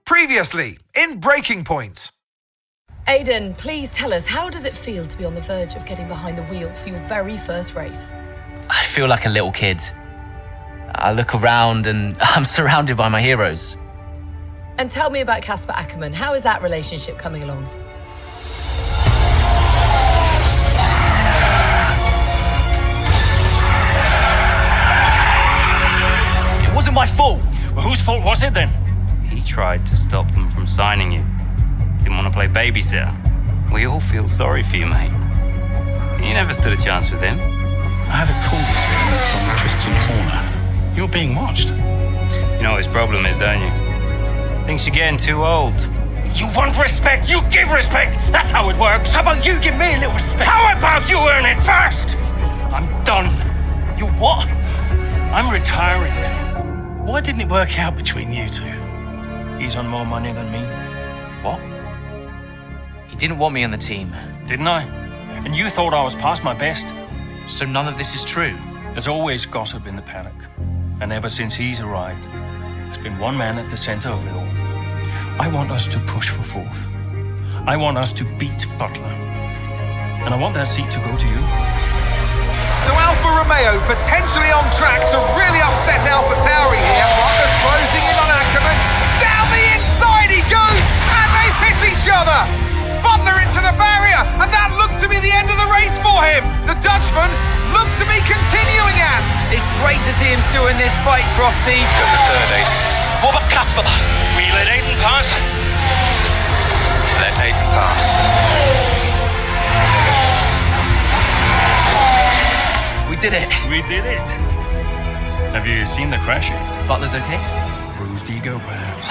Previously, in Breaking Point. Aiden, please tell us, how does it feel to be on the verge of getting behind the wheel for your very first race? I feel like a little kid. I look around and I'm surrounded by my heroes. And tell me about Casper Ackerman. How is that relationship coming along? It wasn't my fault. Well, whose fault was it then? He tried to stop them from signing you. Didn't want to play babysitter. We all feel sorry for you, mate. You never stood a chance with him. I had a call this morning from Christian Horner. You're being watched. You know what his problem is, don't you? Thinks you're getting too old. You want respect, you give respect. That's how it works. How about you give me a little respect? How about you earn it first? I'm done. You what? I'm retiring. Why didn't it work out between you two? He's on more money than me. What? He didn't want me on the team. Didn't I? And you thought I was past my best? So none of this is true. There's always gossip in the paddock. And ever since he's arrived, there's been one man at the center of it all. I want us to push for fourth. I want us to beat Butler. And I want that seat to go to you. So Alfa Romeo potentially on track to really upset AlphaTauri here. Butler's closing in on Ackerman. Down the inside he goes, and they hit each other. Butler into the barrier, and that looks to be the end of the race for him. The Dutchman looks to be continuing at. It's great to see him still in this fight, Crofty. Good return, Aiden. What about Casper? We let Aiden pass. Let Aiden pass. We did it. We did it. Have you seen the crash? Butler's okay? Bruised ego, perhaps.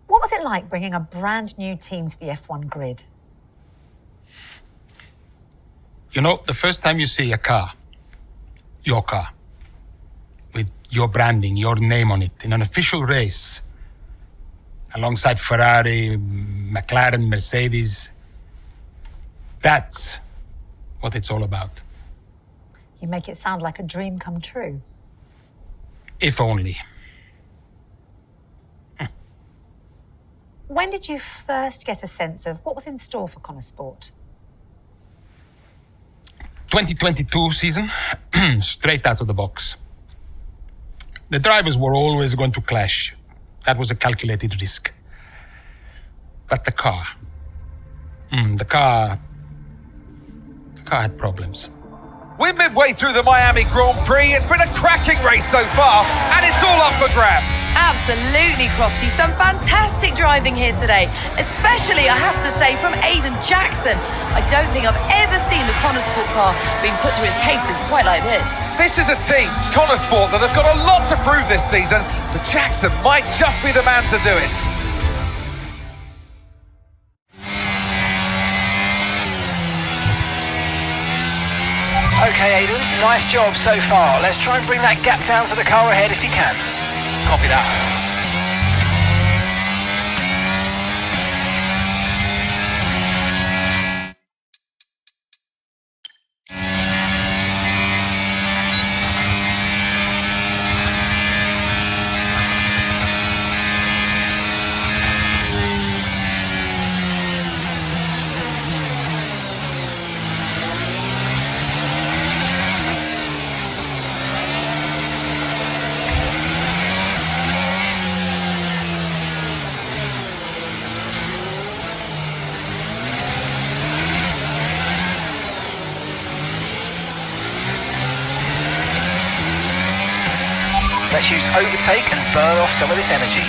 What was it like bringing a brand new team to the F1 grid? You know, the first time you see a car, your car, with your branding, your name on it, in an official race, alongside Ferrari, McLaren, Mercedes, that's what it's all about. You make it sound like a dream come true. If only. When did you first get a sense of what was in store for KonnerSport? 2022 season, straight out of the box. The drivers were always going to clash. That was a calculated risk. But the car had problems. We're midway through the Miami Grand Prix. It's been a cracking race so far, and it's all up for grabs. Absolutely, Crofty. Some fantastic driving here today, especially, I have to say, from Aiden Jackson. I don't think I've ever seen the KonnerSport car being put through its paces quite like this. This is a team, KonnerSport, that have got a lot to prove this season, but Jackson might just be the man to do it. Okay, Aiden, nice job so far. Let's try and bring that gap down to the car ahead if you can. Copy that. Let's use overtake and burn off some of this energy.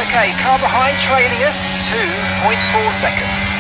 Okay, car behind trailing us, 2.4 seconds.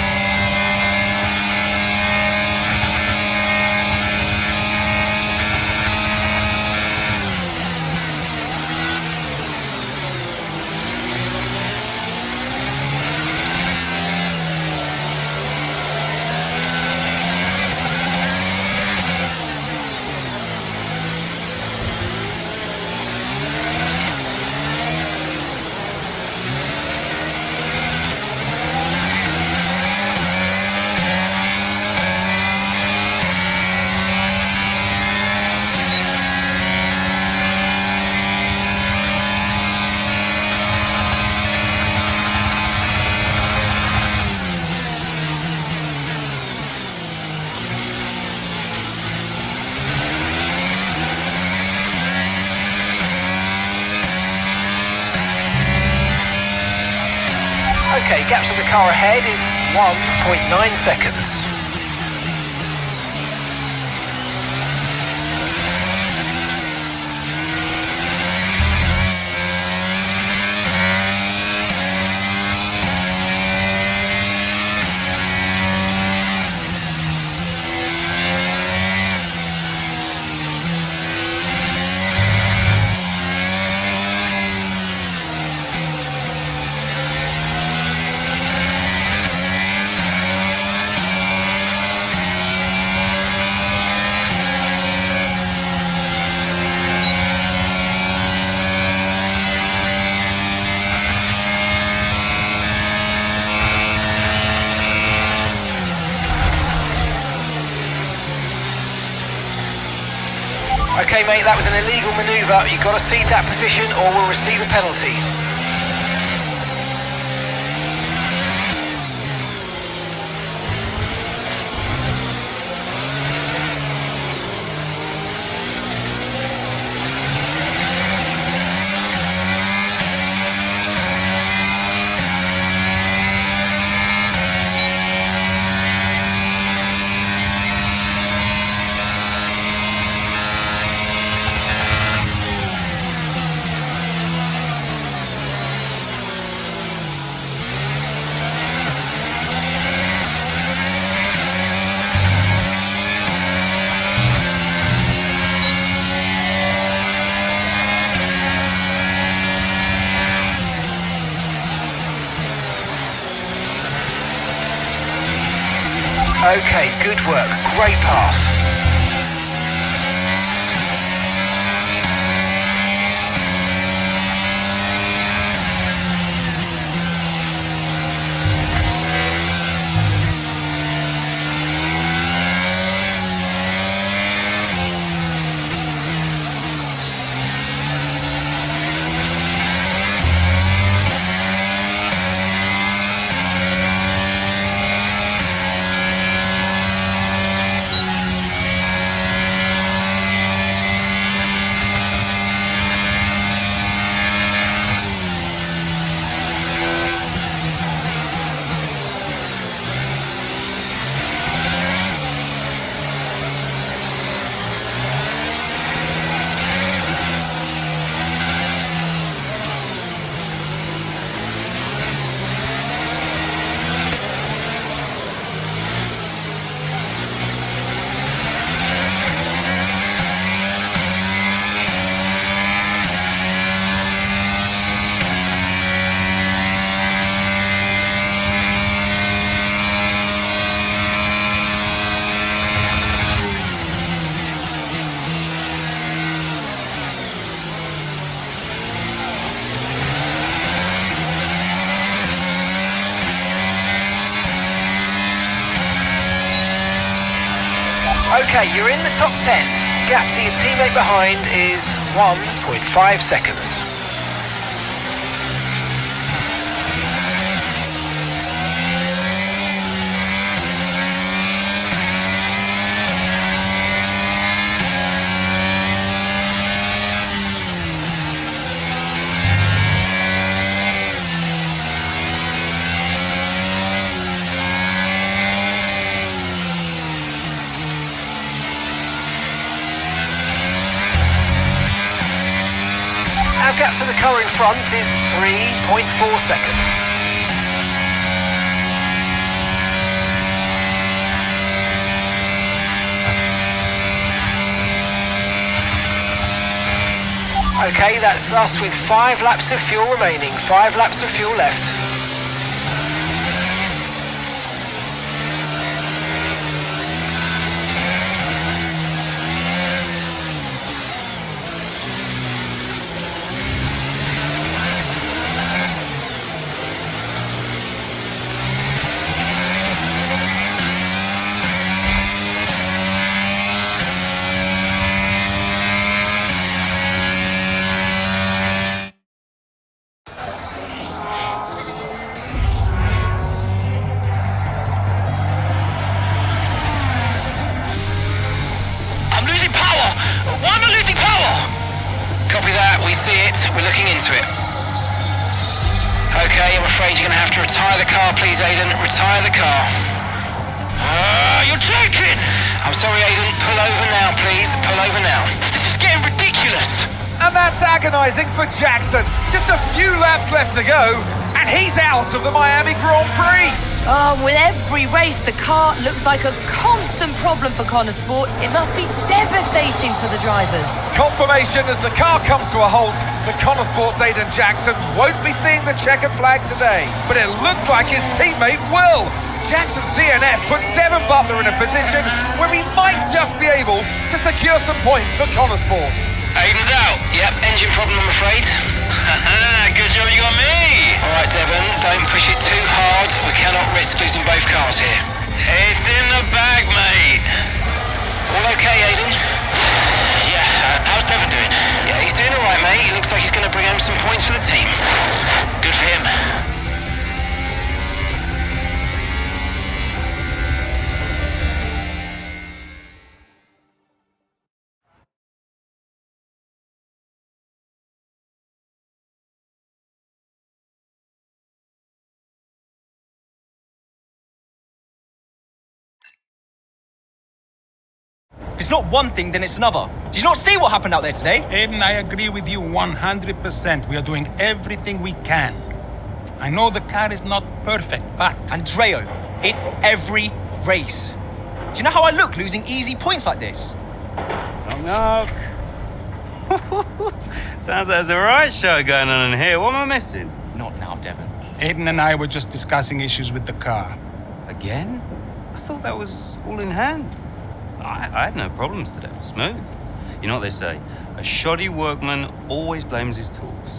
Okay, gap to the car ahead is 1.9 seconds. Okay mate, that was an illegal manoeuvre. You've got to cede that position or we'll receive a penalty. Okay, good work. Great pass. Okay, you're in the top 10. Gap to your teammate behind is 1.5 seconds. Now gap to the car in front is 3.4 seconds. Okay, that's us with 5 laps of fuel remaining. 5 laps of fuel left. Copy that, we see it, we're looking into it. Okay, I'm afraid you're going to have to retire the car, please, Aiden. Retire the car. You're joking! I'm sorry, Aiden. Pull over now, please. Pull over now. This is getting ridiculous. And that's agonising for Jackson. Just a few laps left to go, and he's out of the Miami Grand Prix. With every race, the car looks like a constant problem for KonnerSport. It must be devastating for the drivers. Confirmation as the car comes to a halt, the KonnerSport's Aiden Jackson won't be seeing the checkered flag today, but it looks like his teammate will. Jackson's DNF puts Devon Butler in a position where he might just be able to secure some points for KonnerSport. Aiden's out. Yep, engine problem, I'm afraid. Good job you got me. All right, Devon, don't push it too hard. We cannot risk losing both cars here. It's in the bag, mate. All okay, Aiden? Yeah, how's Devon doing? Yeah, he's doing all right, mate. He looks like he's going to bring home some points for the team. Good for him. If it's not one thing, then it's another. Did you not see what happened out there today? Aiden, I agree with you 100%. We are doing everything we can. I know the car is not perfect, but... Andreo, it's every race. Do you know how I look losing easy points like this? Knock, knock. Sounds like there's a riot show going on in here. What am I missing? Not now, Devon. Aiden and I were just discussing issues with the car. Again? I thought that was all in hand. I had no problems today. Smooth. You know what they say? A shoddy workman always blames his tools.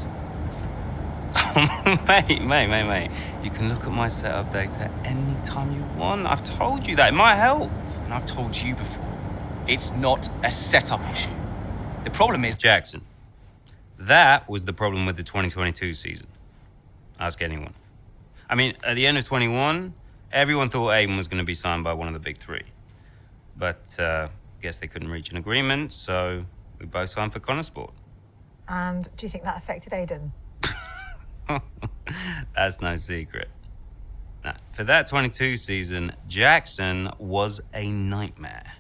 mate. You can look at my setup data any time you want. I've told you that. It might help. And I've told you before, it's not a setup issue. The problem is... Jackson, that was the problem with the 2022 season. Ask anyone. I mean, at the end of 21, everyone thought Aiden was going to be signed by one of the big three. But guess they couldn't reach an agreement, so we both signed for KonnerSport. And do you think that affected Aiden? That's no secret. Now, for that 22 season, Jackson was a nightmare.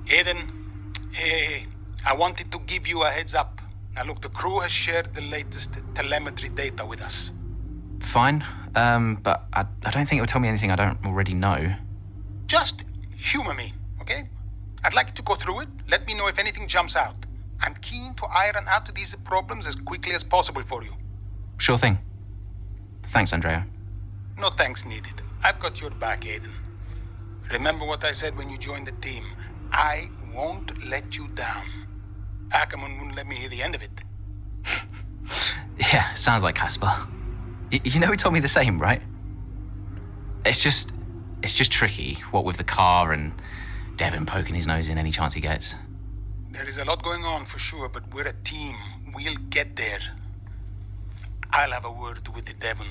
Aiden, I wanted to give you a heads up. Now look, the crew has shared the latest telemetry data with us. Fine, but I don't think it will tell me anything I don't already know. Just humor me, okay? I'd like you to go through it. Let me know if anything jumps out. I'm keen to iron out these problems as quickly as possible for you. Sure thing. Thanks, Andrea. No thanks needed. I've got your back, Aiden. Remember what I said when you joined the team. I won't let you down. Ackerman wouldn't let me hear the end of it. Yeah, sounds like Casper. You know he told me the same, right? It's just tricky, what with the car and Devin poking his nose in any chance he gets. There is a lot going on for sure, but we're a team. We'll get there. I'll have a word with the Devon.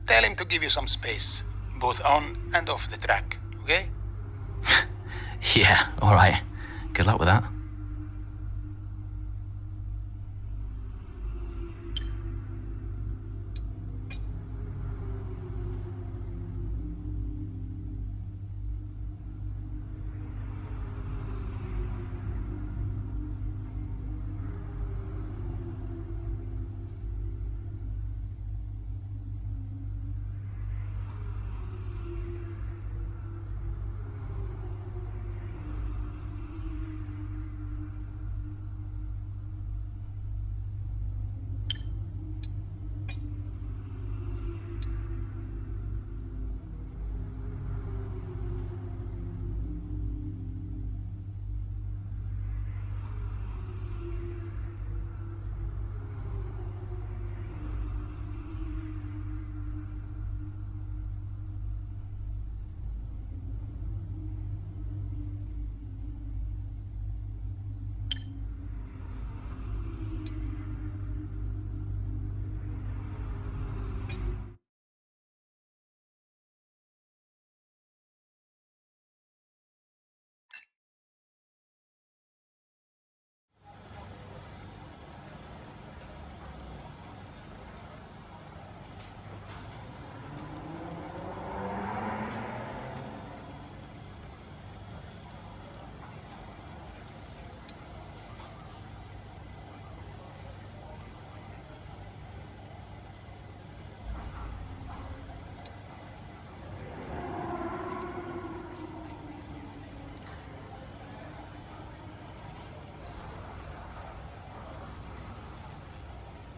Tell him to give you some space, both on and off the track, okay? Yeah, all right. Good luck with that.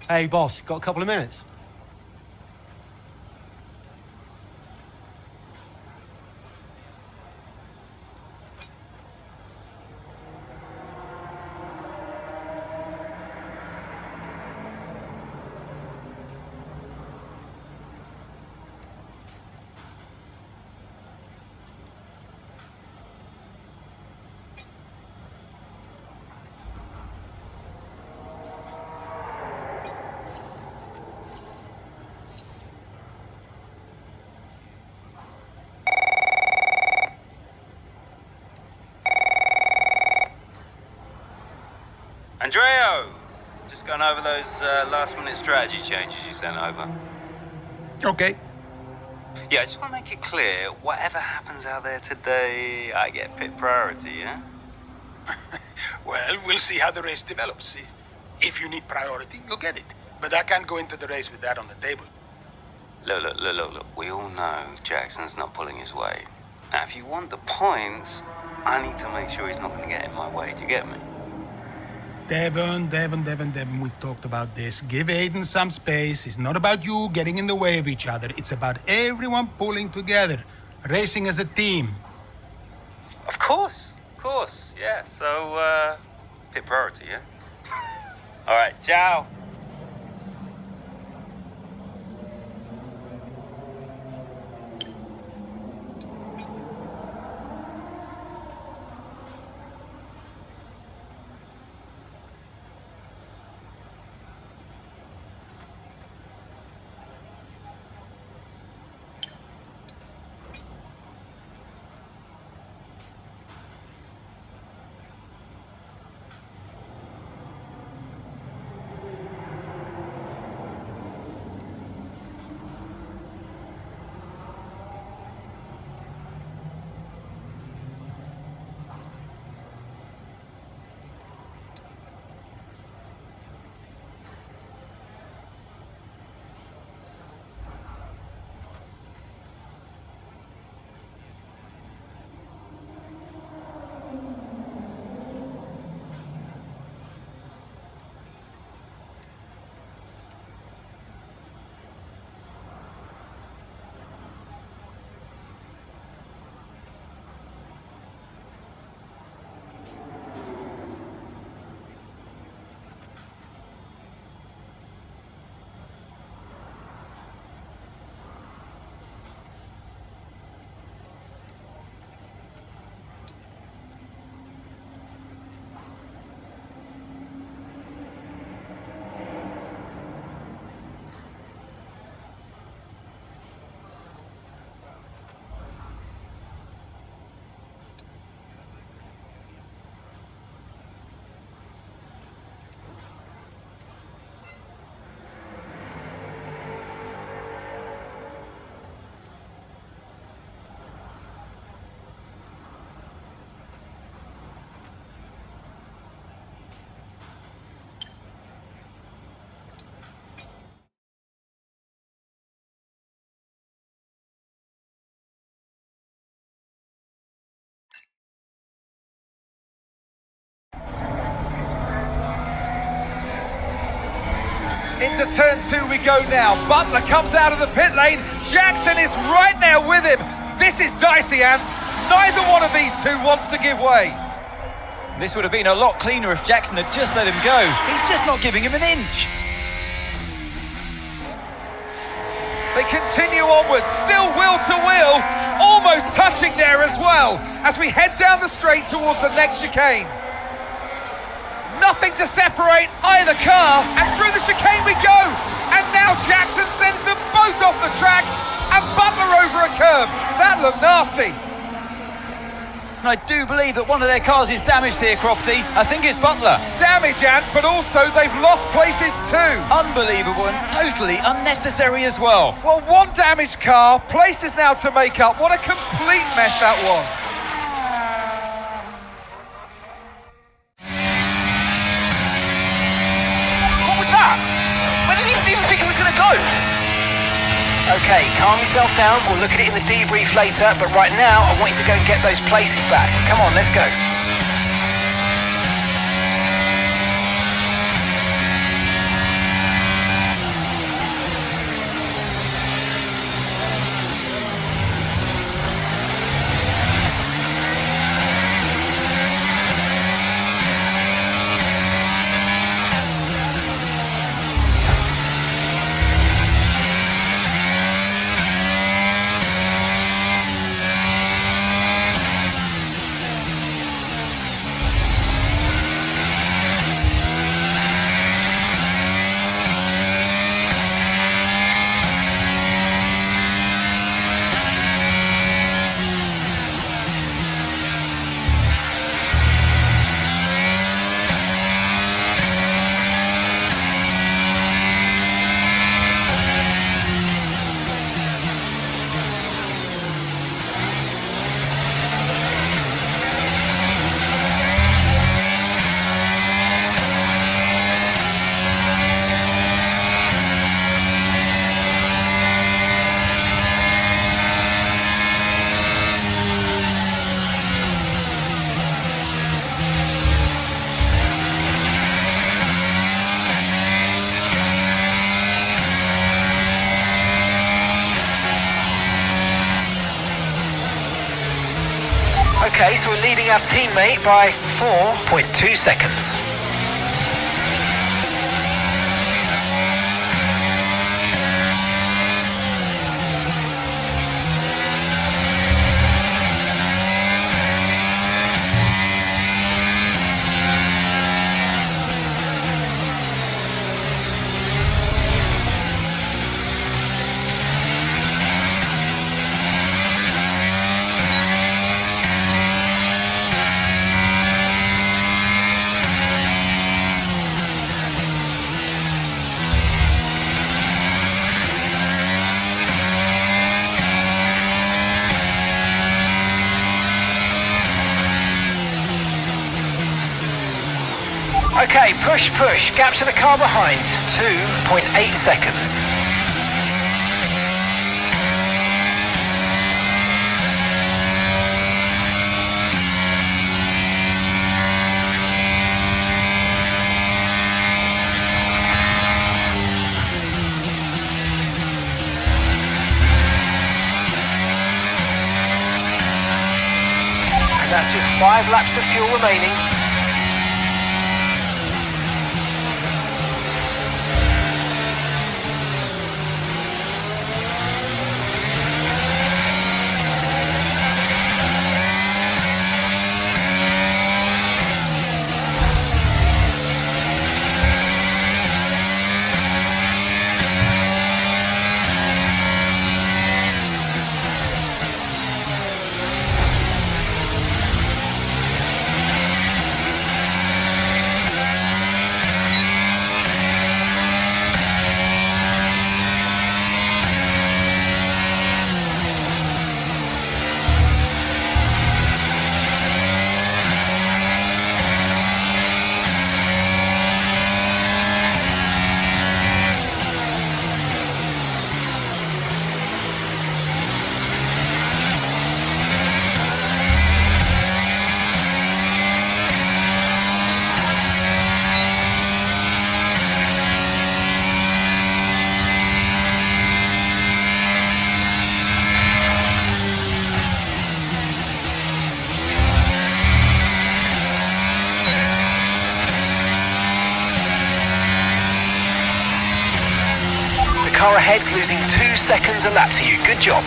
Hey, boss, got a couple of minutes? Andreo! Just gone over those last-minute strategy changes you sent over. Okay. Yeah, I just want to make it clear, whatever happens out there today, I get pit priority, yeah? Well, we'll see how the race develops. If you need priority, you'll get it. But I can't go into the race with that on the table. Look. We all know Jackson's not pulling his weight. Now, if you want the points, I need to make sure he's not going to get in my way. Do you get me? Devon, we've talked about this. Give Aiden some space. It's not about you getting in the way of each other. It's about everyone pulling together, racing as a team. Of course, yeah. So, pit priority, yeah? All right, ciao. Into turn 2 we go now. Butler comes out of the pit lane. Jackson is right there with him. This is dicey, Ant. Neither one of these two wants to give way. This would have been a lot cleaner if Jackson had just let him go. He's just not giving him an inch. They continue onwards, still wheel to wheel, almost touching there as well, as we head down the straight towards the next chicane. Nothing to separate either car, and through the chicane we go. And now Jackson sends them both off the track, and Butler over a curb. That looked nasty. And I do believe that one of their cars is damaged here, Crofty. I think it's Butler. Damage, Ant, but also they've lost places too. Unbelievable and totally unnecessary as well. Well, one damaged car, places now to make up. What a complete mess that was. What was that? Where did he even think it was going to go? Okay, calm yourself down. We'll look at it in the debrief later, but right now I want you to go and get those places back. Come on, let's go. Okay, so we're leading our teammate by 4.2 seconds. Okay, push, push. Gap to the car behind. 2.8 seconds. And that's just 5 laps of fuel remaining. car ahead's losing 2 seconds a lap to you. Good job.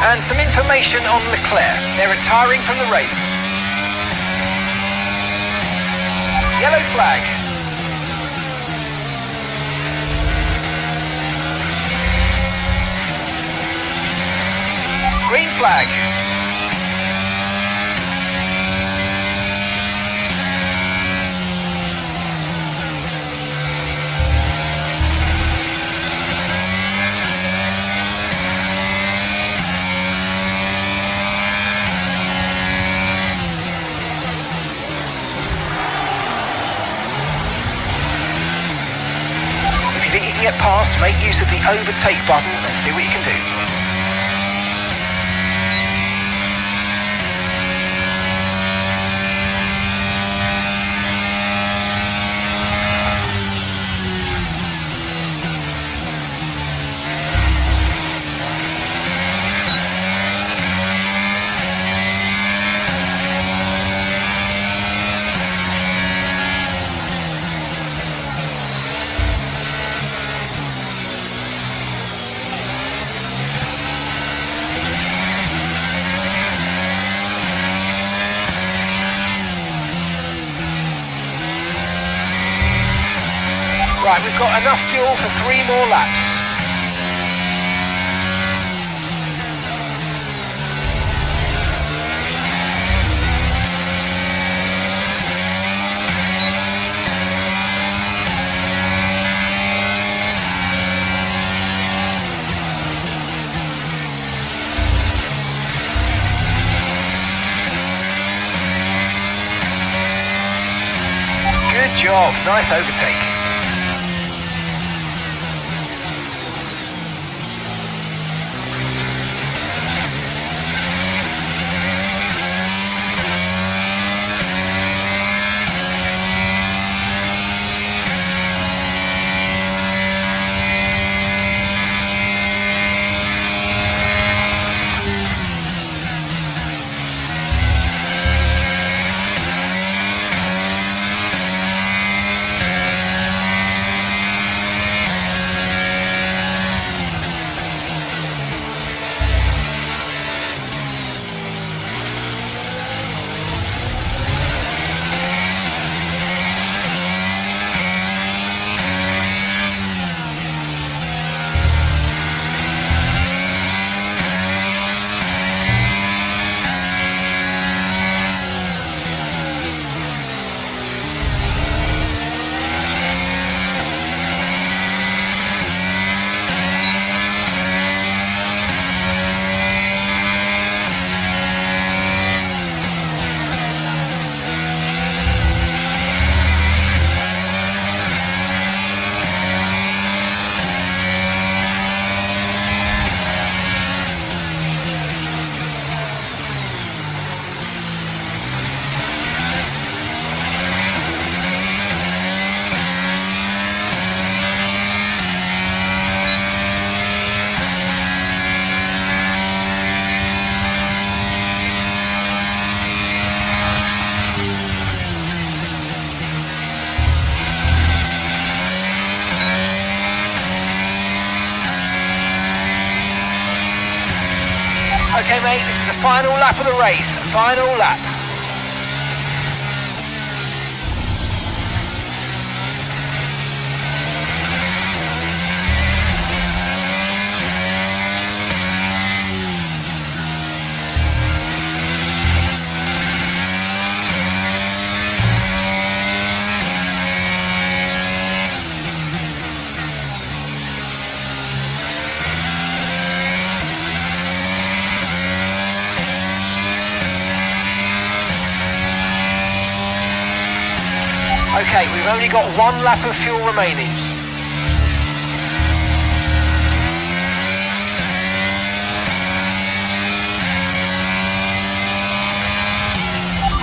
And some information on Leclerc. They're retiring from the race. Yellow flag. Green flag. If you think you can get past, make use of the overtake button and see what you can do. Right, we've got enough fuel for 3 more laps. Good job, nice overtake. Okay, mate, this is the final lap of the race. Final lap. Okay, we've only got 1 lap of fuel remaining.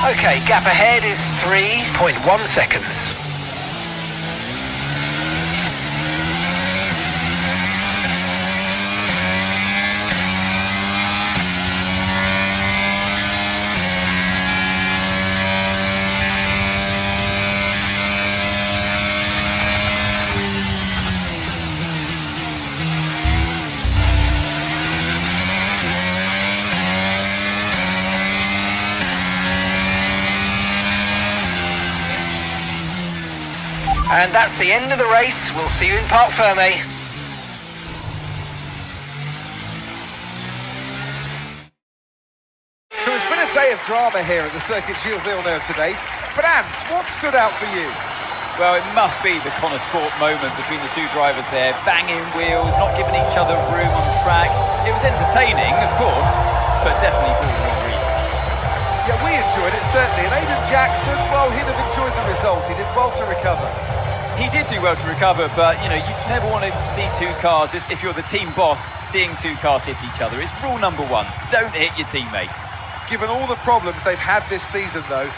Okay, gap ahead is 3.1 seconds. And that's the end of the race. We'll see you in Parc Fermé. So it's been a day of drama here at the Circuit Gilles Villeneuve today. But Ant, what stood out for you? Well, it must be the KonnerSport moment between the two drivers there, banging wheels, not giving each other room on track. It was entertaining, of course, but definitely for the wrong reasons. Yeah, we enjoyed it, certainly. And Aiden Jackson, well, he'd have enjoyed the result. He did well to recover. He did do well to recover, but, you never want to see two cars, if you're the team boss, seeing two cars hit each other. It's rule number one, don't hit your teammate. Given all the problems they've had this season, though,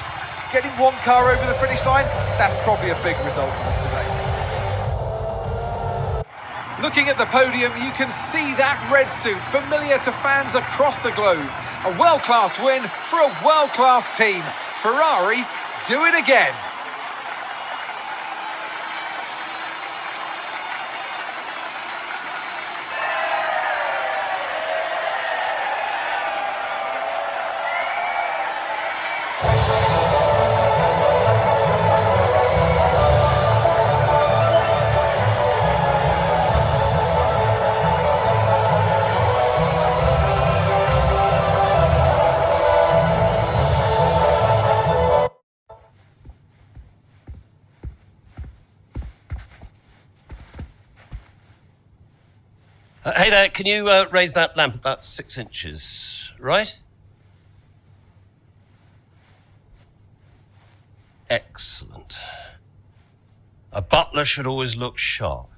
getting one car over the finish line, that's probably a big result for them today. Looking at the podium, you can see that red suit familiar to fans across the globe. A world-class win for a world-class team. Ferrari, do it again. Hey there, can you raise that lamp about 6 inches, right? Excellent. A butler should always look sharp.